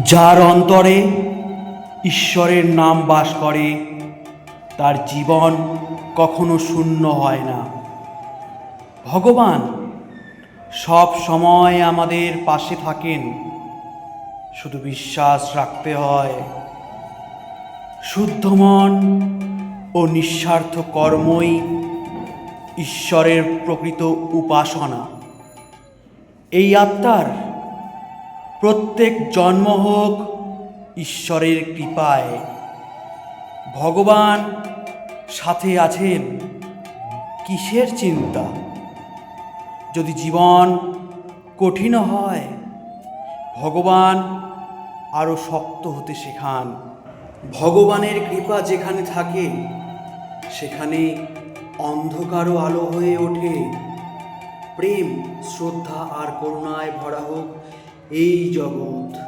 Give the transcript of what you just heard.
যার অন্তরে ঈশ্বরের নাম বাস করে তার জীবন কখনো শূন্য হয় না। ভগবান সব সময় আমাদের পাশে থাকেন, শুধু বিশ্বাস রাখতে হয়। শুদ্ধ মন ও নিঃস্বার্থ কর্মই ঈশ্বরের প্রকৃত উপাসনা। এই আত্মার প্রত্যেক জন্ম হোক ঈশ্বরের কৃপায়। ভগবান সাথে আছেন, কিসের চিন্তা? যদি জীবন কঠিন হয়, ভগবান আরও শক্ত হতে শেখান। ভগবানের কৃপা যেখানে থাকে সেখানে অন্ধকারও আলো হয়ে ওঠে। প্রেম, শ্রদ্ধা আর করুণায় ভরা হোক এই জগৎ।